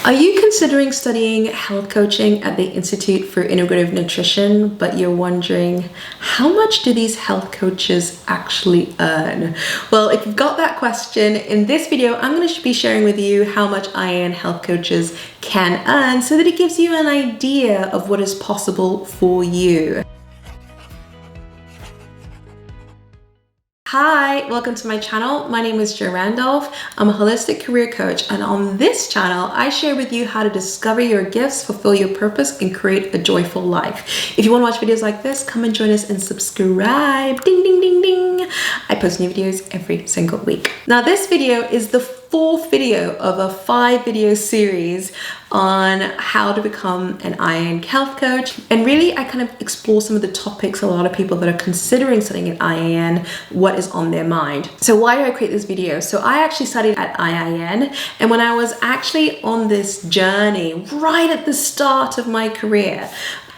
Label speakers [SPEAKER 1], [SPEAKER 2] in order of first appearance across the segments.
[SPEAKER 1] Are you considering studying health coaching at the Institute for Integrative Nutrition, but you're wondering how much do these health coaches actually earn? Well, if you've got that question, in this video, I'm going to be sharing with you how much IAN health coaches can earn so that it gives you an idea of what is possible for you. Hi, welcome to my channel. My name is Jo Randolph. I'm a holistic career coach, and on this channel, I share with you how to discover your gifts, fulfill your purpose, and create a joyful life. If you want to watch videos like this, come and join us and subscribe. Ding, ding, ding, ding. I post new videos every single week. Now, this video is the fourth video of a 5-video series on how to become an IAN health coach. And really, I kind of explore some of the topics a lot of people that are considering studying an IAN, what is on their mind. So why do I create this video? So I actually studied at IAN, and when I was actually on this journey, right at the start of my career,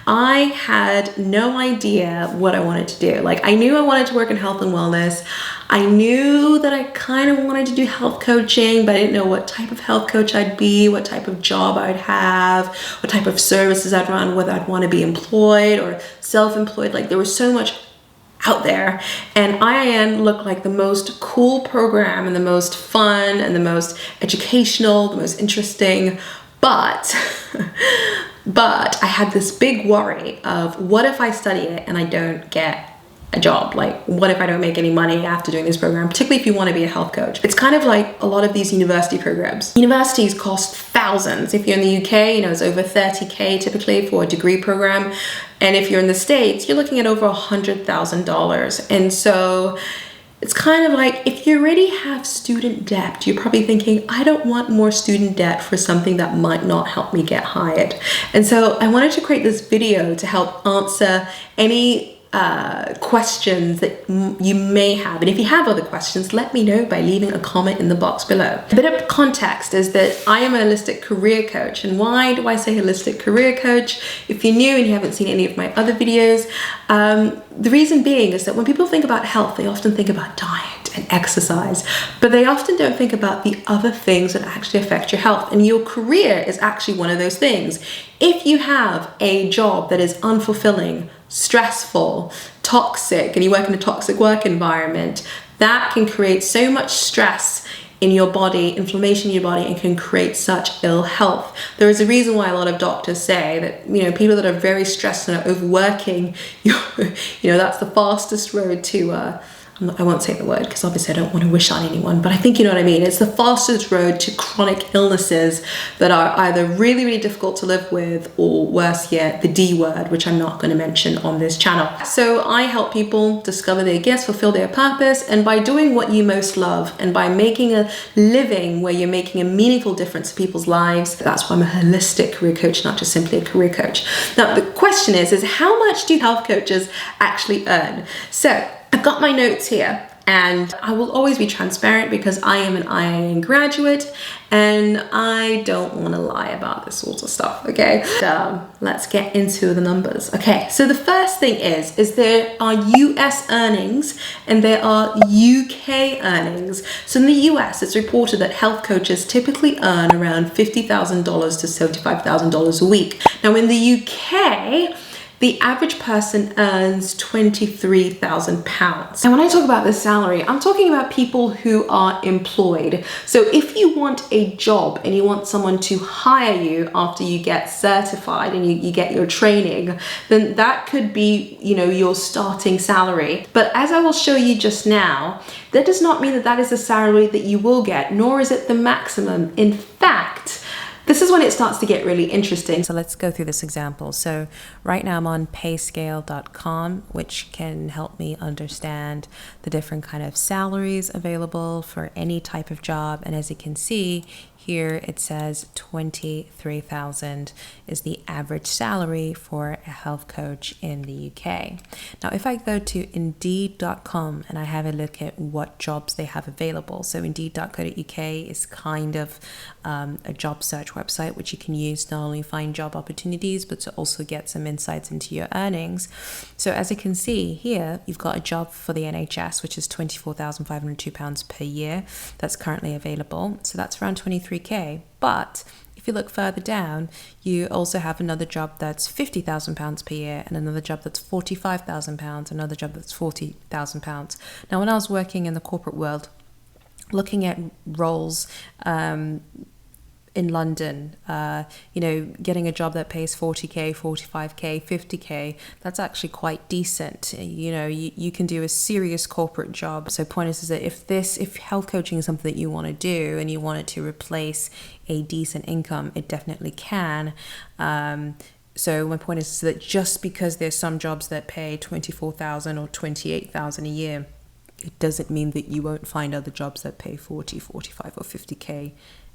[SPEAKER 1] I had no idea what I wanted to do. Like, I knew I wanted to work in health and wellness. I knew that I kind of wanted to do health coaching, but I didn't know what type of health coach I'd be, what type of job I'd have, what type of services I'd run, whether I'd want to be employed or self-employed. Like, there was so much out there, and IAN looked like the most cool program and the most fun and the most educational, the most interesting, but I had this big worry of, what if I study it and I don't get a job? Like, what if I don't make any money after doing this program, particularly if you want to be a health coach? It's kind of like a lot of these university programs. Universities cost thousands. If you're in the UK, it's over 30K typically for a degree program. And if you're in the States, you're looking at over $100,000. And so it's kind of like, if you already have student debt, you're probably thinking, I don't want more student debt for something that might not help me get hired. And so I wanted to create this video to help answer any questions that you may have. And if you have other questions, let me know by leaving a comment in the box below. A bit of context is that I am a holistic career coach. And why do I say holistic career coach? If you're new and you haven't seen any of my other videos, the reason being is that when people think about health, they often think about diet and exercise, but they often don't think about the other things that actually affect your health. And your career is actually one of those things. If you have a job that is unfulfilling, stressful, toxic, and you work in a toxic work environment, that can create so much stress in your body, inflammation in your body, and can create such ill health. There is a reason why a lot of doctors say that, people that are very stressed and are overworking, that's the fastest road to, I won't say the word because obviously I don't want to wish on anyone, but I think you know what I mean. It's the fastest road to chronic illnesses that are either really, really difficult to live with, or worse yet, the D word, which I'm not going to mention on this channel. So I help people discover their gifts, fulfill their purpose, and by doing what you most love, and by making a living where you're making a meaningful difference to people's lives. That's why I'm a holistic career coach, not just simply a career coach. Now, the question is how much do health coaches actually earn? So I've got my notes here, and I will always be transparent because I am an IAN graduate and I don't want to lie about this sort of stuff, okay? So let's get into the numbers. Okay, so the first thing is there are US earnings and there are UK earnings. So in the US, it's reported that health coaches typically earn around $50,000 to $75,000 a week. Now in the UK, the average person earns £23,000. And when I talk about this salary, I'm talking about people who are employed. So if you want a job and you want someone to hire you after you get certified and you get your training, then that could be, your starting salary. But as I will show you just now, that does not mean that that is the salary that you will get, nor is it the maximum. In fact, this is when it starts to get really interesting.
[SPEAKER 2] So let's go through this example. So right now I'm on payscale.com, which can help me understand the different kind of salaries available for any type of job. And as you can see, here it says 23,000 is the average salary for a health coach in the UK. Now, if I go to indeed.com and I have a look at what jobs they have available. So indeed.co.uk is kind of a job search website, which you can use to not only find job opportunities, but to also get some insights into your earnings. So as you can see here, you've got a job for the NHS, which is £24,502 per year. That's currently available. So that's around 23K. But If you look further down, you also have another job that's £50,000 per year, and another job that's £45,000, another job that's £40,000. Now, when I was working in the corporate world, looking at roles in London, getting a job that pays 40k, 45k, 50k, that's actually quite decent. You can do a serious corporate job. So point is that if health coaching is something that you want to do and you want it to replace a decent income, it definitely can. So my point is that just because there's some jobs that pay 24,000 or 28,000 a year, it doesn't mean that you won't find other jobs that pay 40, 45 or 50k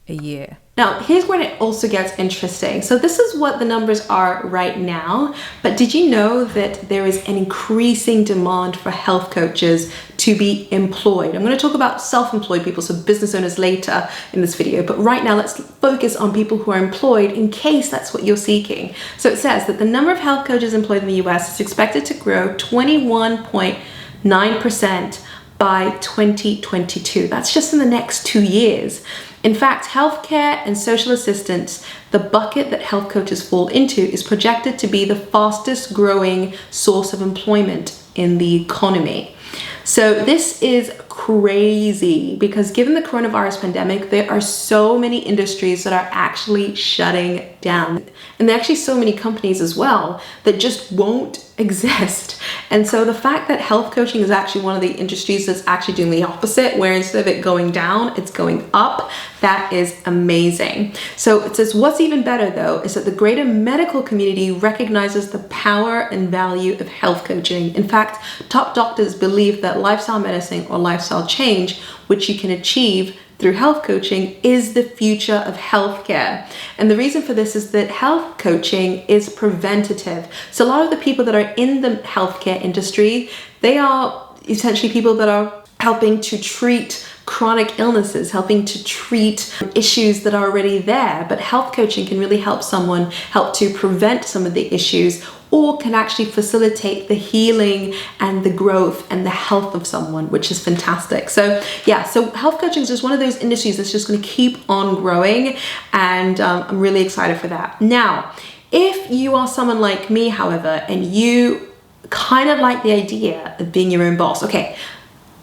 [SPEAKER 2] a year.
[SPEAKER 1] Now, here's where it also gets interesting. So this is what the numbers are right now, but did you know that there is an increasing demand for health coaches to be employed? I'm going to talk about self-employed people, so business owners, later in this video, but right now let's focus on people who are employed in case that's what you're seeking. So it says that the number of health coaches employed in the US is expected to grow 21.9% by 2022. That's just in the next 2 years. In fact, healthcare and social assistance, the bucket that health coaches fall into, is projected to be the fastest growing source of employment in the economy. So this is crazy because given the coronavirus pandemic, there are so many industries that are actually shutting down. And there are actually so many companies as well that just won't exist. And so the fact that health coaching is actually one of the industries that's actually doing the opposite, where instead of it going down, it's going up, that is amazing. So it says what's even better though is that the greater medical community recognizes the power and value of health coaching. In fact, top doctors believe that lifestyle medicine or lifestyle change, which you can achieve through health coaching, is the future of healthcare. And the reason for this is that health coaching is preventative. So a lot of the people that are in the healthcare industry, they are essentially people that are helping to treat chronic illnesses, helping to treat issues that are already there. But health coaching can really help someone help to prevent some of the issues, or can actually facilitate the healing and the growth and the health of someone, which is fantastic. So yeah, so health coaching is just one of those industries that's just going to keep on growing, and I'm really excited for that. Now, if you are someone like me, however, and you kind of like the idea of being your own boss, okay,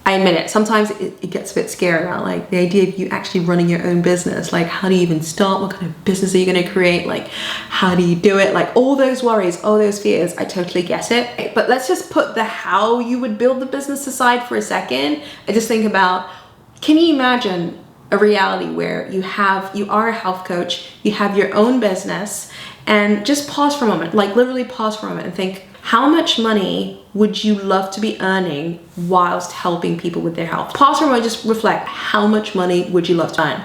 [SPEAKER 1] I admit it, sometimes it gets a bit scary now, like the idea of you actually running your own business. Like, how do you even start? What kind of business are you going to create? Like, how do you do it? Like, all those worries, all those fears, I totally get it. But let's just put the how you would build the business aside for a second and just think about, can you imagine a reality where you are a health coach, you have your own business, and just pause for a moment, like literally pause for a moment and think, how much money would you love to be earning whilst helping people with their health? Pause for a moment, just reflect. How much money would you love to earn?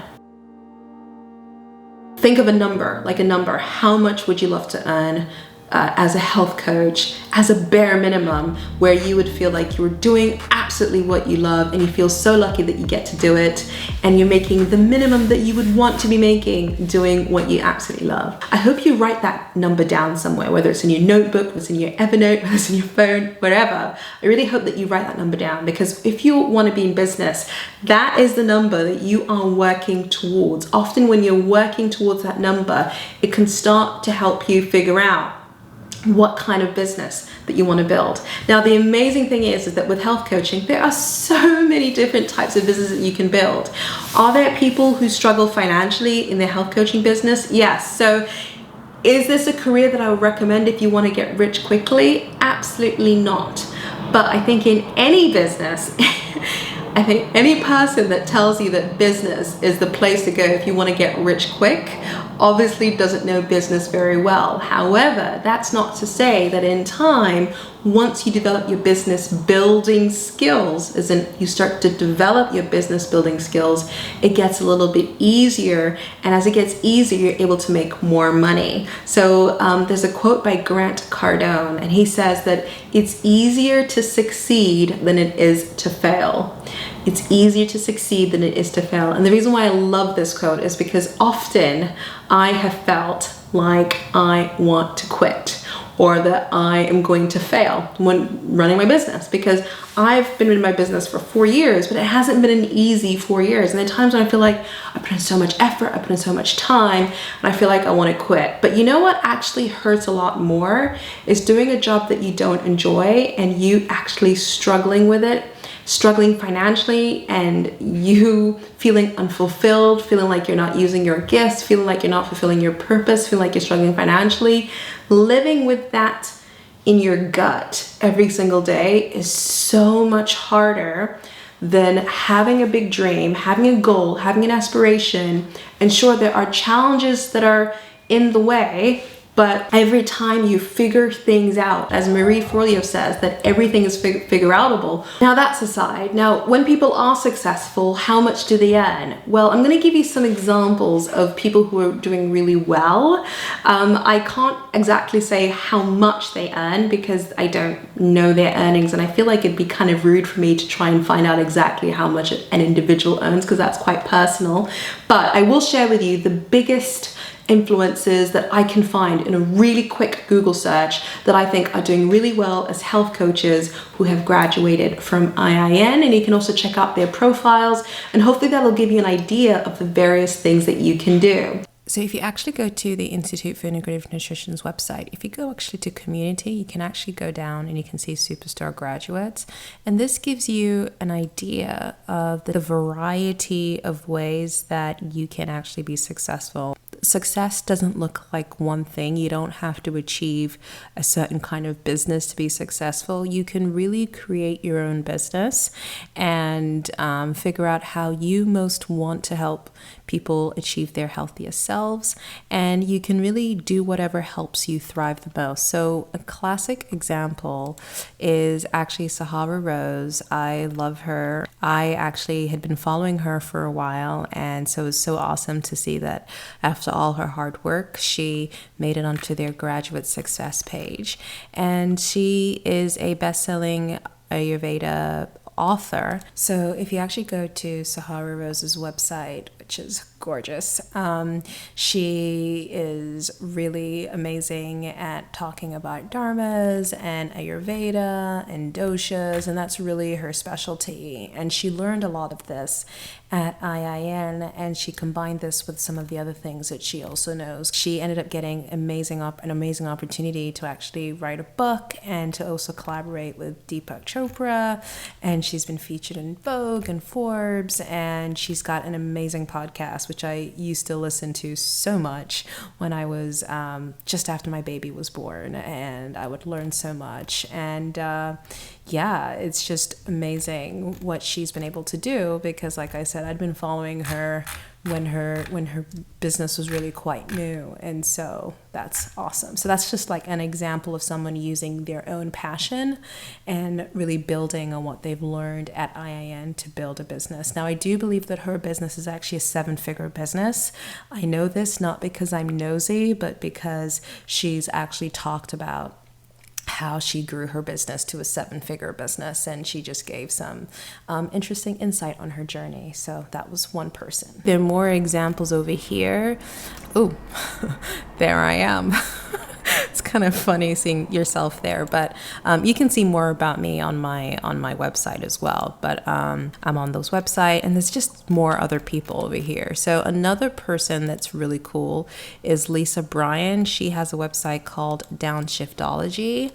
[SPEAKER 1] Think of a number, like a number. How much would you love to earn as a health coach, as a bare minimum, where you would feel like you were doing absolutely what you love and you feel so lucky that you get to do it, and you're making the minimum that you would want to be making doing what you absolutely love. I hope you write that number down somewhere, whether it's in your notebook, whether it's in your Evernote, whether it's in your phone, wherever. I really hope that you write that number down, because if you want to be in business, that is the number that you are working towards. Often when you're working towards that number, it can start to help you figure out what kind of business that you want to build. Now, the amazing thing is that with health coaching, there are so many different types of businesses that you can build. Are there people who struggle financially in their health coaching business? Yes. So is this a career that I would recommend if you want to get rich quickly? Absolutely not. But I think in any business, I think any person that tells you that business is the place to go if you want to get rich quick obviously doesn't know business very well. However, that's not to say that in time, once you develop your business building skills, as in you start to develop your business building skills, it gets a little bit easier. And as it gets easier, you're able to make more money. So there's a quote by Grant Cardone, and he says that it's easier to succeed than it is to fail. It's easier to succeed than it is to fail. And the reason why I love this quote is because often I have felt like I want to quit, or that I am going to fail when running my business, because I've been in my business for 4 years, but it hasn't been an easy 4 years. And there are times when I feel like I put in so much effort, I put in so much time, and I feel like I want to quit. But you know what actually hurts a lot more is doing a job that you don't enjoy and you actually struggling with it, struggling financially, and you feeling unfulfilled, feeling like you're not using your gifts, feeling like you're not fulfilling your purpose, feeling like you're struggling financially. Living with that in your gut every single day is so much harder than having a big dream, having a goal, having an aspiration. And sure, there are challenges that are in the way, but every time you figure things out, as Marie Forleo says, that everything is figure outable. Now that's aside. Now, when people are successful, how much do they earn? Well, I'm going to give you some examples of people who are doing really well. I can't exactly say how much they earn because I don't know their earnings, and I feel like it'd be kind of rude for me to try and find out exactly how much an individual earns because that's quite personal. But I will share with you the biggest influencers that I can find in a really quick Google search that I think are doing really well as health coaches who have graduated from IIN, and you can also check out their profiles, and hopefully that'll give you an idea of the various things that you can do.
[SPEAKER 2] So if you actually go to the Institute for Integrative Nutrition's website, if you go actually to community, you can actually go down and you can see superstar graduates. And this gives you an idea of the variety of ways that you can actually be successful. Success doesn't look like one thing. You don't have to achieve a certain kind of business to be successful. You can really create your own business and figure out how you most want to help people achieve their healthiest selves, and you can really do whatever helps you thrive the most. So a classic example is actually Sahara Rose. I love her. I actually had been following her for a while, and so it was so awesome to see that after all her hard work, she made it onto their graduate success page. And she is a best-selling Ayurveda author. So if you actually go to Sahara Rose's website, which is gorgeous, she is really amazing at talking about dharmas and Ayurveda and doshas, and that's really her specialty. And she learned a lot of this at IIN, and she combined this with some of the other things that she also knows. She ended up getting an amazing opportunity to actually write a book and to also collaborate with Deepak Chopra, and she's been featured in Vogue and Forbes, and she's got an amazing podcast, which I used to listen to so much when I was just after my baby was born, and I would learn so much. And yeah, it's just amazing what she's been able to do, because like I said, I'd been following her when her business was really quite new, and so that's awesome. So that's just like an example of someone using their own passion and really building on what they've learned at IIN to build a business. Now, I do believe that her business is actually a 7-figure business. I know this not because I'm nosy, but because she's actually talked about how she grew her business to a 7-figure business, and she just gave some interesting insight on her journey. So that was one person. There are more examples over here. Oh, there I am. It's kind of funny seeing yourself there, but you can see more about me on my website as well. But I'm on those website, and there's just more other people over here. So another person that's really cool is Lisa Bryan. She has a website called Downshiftology,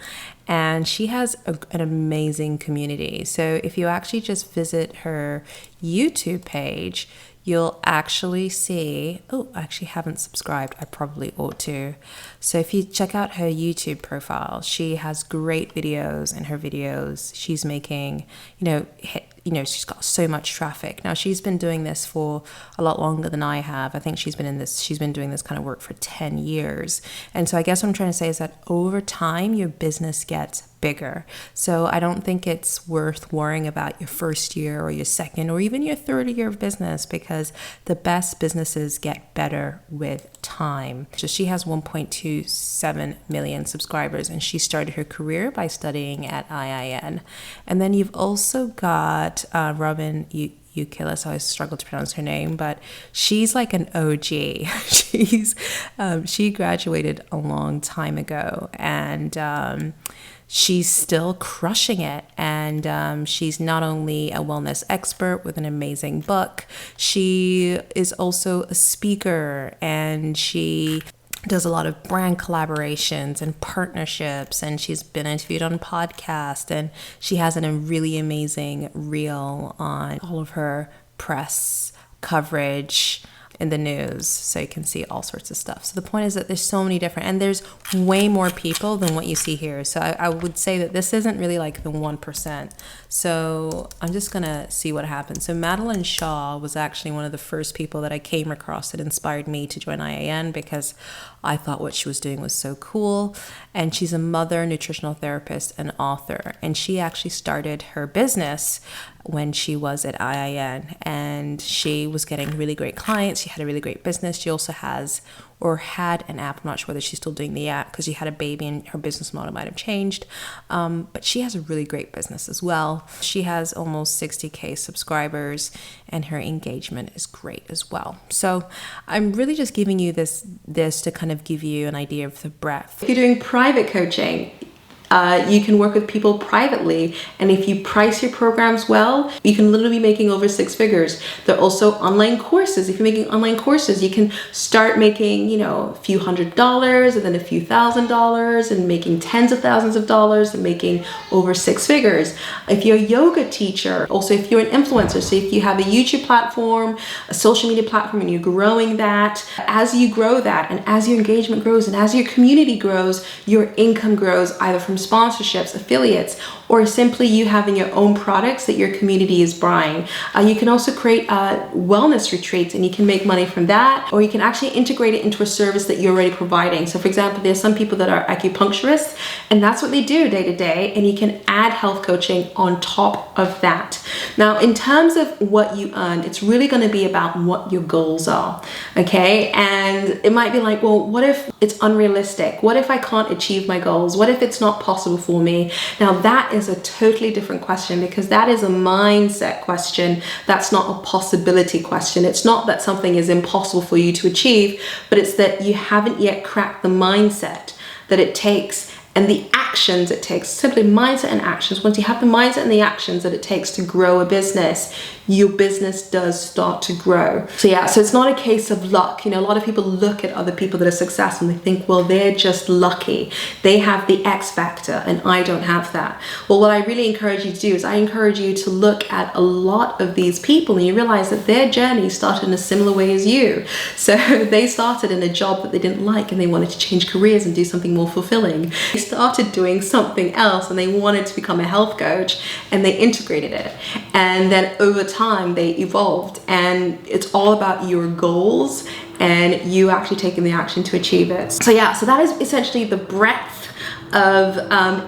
[SPEAKER 2] and she has an amazing community. So if you actually just visit her YouTube page, you'll actually see, oh, I actually haven't subscribed. I probably ought to. So if you check out her YouTube profile, she has great videos, and her videos she's making, she's got so much traffic. Now, she's been doing this for a lot longer than I have. I think she's been doing this kind of work for 10 years. And so I guess what I'm trying to say is that over time, your business gets bigger. So I don't think it's worth worrying about your first year or your second or even your third year of business, because the best businesses get better with time. So she has 1.27 million subscribers, and she started her career by studying at IIN. And then you've also got Robin Euclid. I always struggle to pronounce her name, but she's like an OG. She graduated a long time ago, and she's still crushing it. And she's not only a wellness expert with an amazing book, she is also a speaker, and she does a lot of brand collaborations and partnerships, and she's been interviewed on podcasts, and she has a really amazing reel on all of her press coverage in the news, so you can see all sorts of stuff. So the point is that there's so many different, and there's way more people than what you see here. So I would say that this isn't really like the 1%. So I'm just gonna see what happens. So Madeline Shaw was actually one of the first people that I came across that inspired me to join IAN, because I thought what she was doing was so cool. And she's a mother, nutritional therapist, and author. And she actually started her business when she was at IAN, and she was getting really great clients. She had a really great business. She also has, or had, an app. I'm not sure whether she's still doing the app because she had a baby and her business model might have changed. But she has a really great business as well. She has almost 60K subscribers, and her engagement is great as well. So I'm really just giving you this to kind of give you an idea of the breadth.
[SPEAKER 1] If you're doing private coaching, you can work with people privately, and if you price your programs well, you can literally be making over 6 figures. There are also online courses. If you're making online courses, you can start making, you know, a few $100s and then a few $1,000s, and making tens of thousands of dollars and making over 6 figures. If you're a yoga teacher, also if you're an influencer, so if you have a YouTube platform, a social media platform, and you're growing that, as you grow that, and as your engagement grows, and as your community grows, your income grows, either from sponsorships, affiliates, or simply you having your own products that your community is buying. You can also create wellness retreats, and you can make money from that, or you can actually integrate it into a service that you're already providing. So for example, there's some people that are acupuncturists, and that's what they do day to day, and you can add health coaching on top of that. Now, in terms of what you earn, it's really going to be about what your goals are, okay? And it might be like, well, what if it's unrealistic? What if I can't achieve my goals? What if it's not possible for me? Now, that is a totally different question, because that is a mindset question. That's not a possibility question. It's not that something is impossible for you to achieve, but it's that you haven't yet cracked the mindset that it takes and the actions it takes. Simply mindset and actions. Once you have the mindset and the actions that it takes to grow a business, your business does start to grow. So yeah, so it's not a case of luck. You know, a lot of people look at other people that are successful and they think, well, they're just lucky. They have the X factor and I don't have that. Well, what I really encourage you to do is I encourage you to look at a lot of these people, and you realize that their journey started in a similar way as you. So they started in a job that they didn't like, and they wanted to change careers and do something more fulfilling. They started doing something else, and they wanted to become a health coach, and they integrated it. And then over time they evolved, and it's all about your goals and you actually taking the action to achieve it. So yeah, so that is essentially the breadth of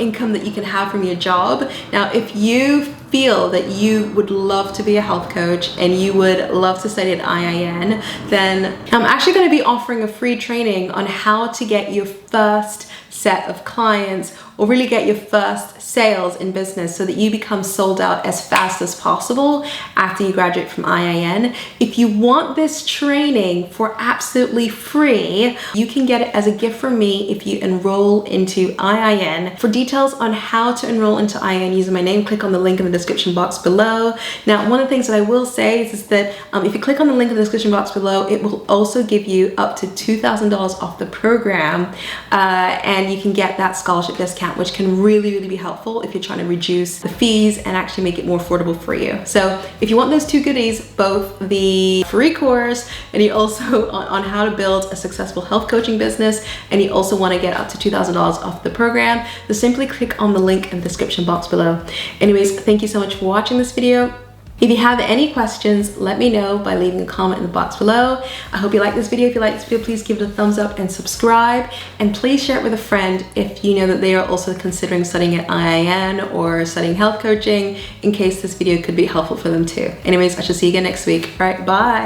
[SPEAKER 1] income that you can have from your job. Now, if you feel that you would love to be a health coach and you would love to study at IAN, then I'm actually going to be offering a free training on how to get your first set of clients, or really get your first sales in business, so that you become sold out as fast as possible after you graduate from IAN. If you want this training for absolutely free, you can get it as a gift from me if you enroll into IAN. For details on how to enroll into IAN using my name, click on the link in the description box below. Now, one of the things that I will say is that if you click on the link in the description box below, it will also give you up to $2,000 off the program, and you can get that scholarship discount, which can really be helpful if you're trying to reduce the fees and actually make it more affordable for you. So if you want those two goodies, both the free course and you also on how to build a successful health coaching business, and you also want to get up to $2,000 off the program, then simply click on the link in the description box below. Anyways, thank you so much for watching this video. If you have any questions, let me know by leaving a comment in the box below. I hope you like this video. If you like this video, please give it a thumbs up and subscribe. And please share it with a friend if you know that they are also considering studying at IAN or studying health coaching, in case this video could be helpful for them too. Anyways, I shall see you again next week. All right, bye.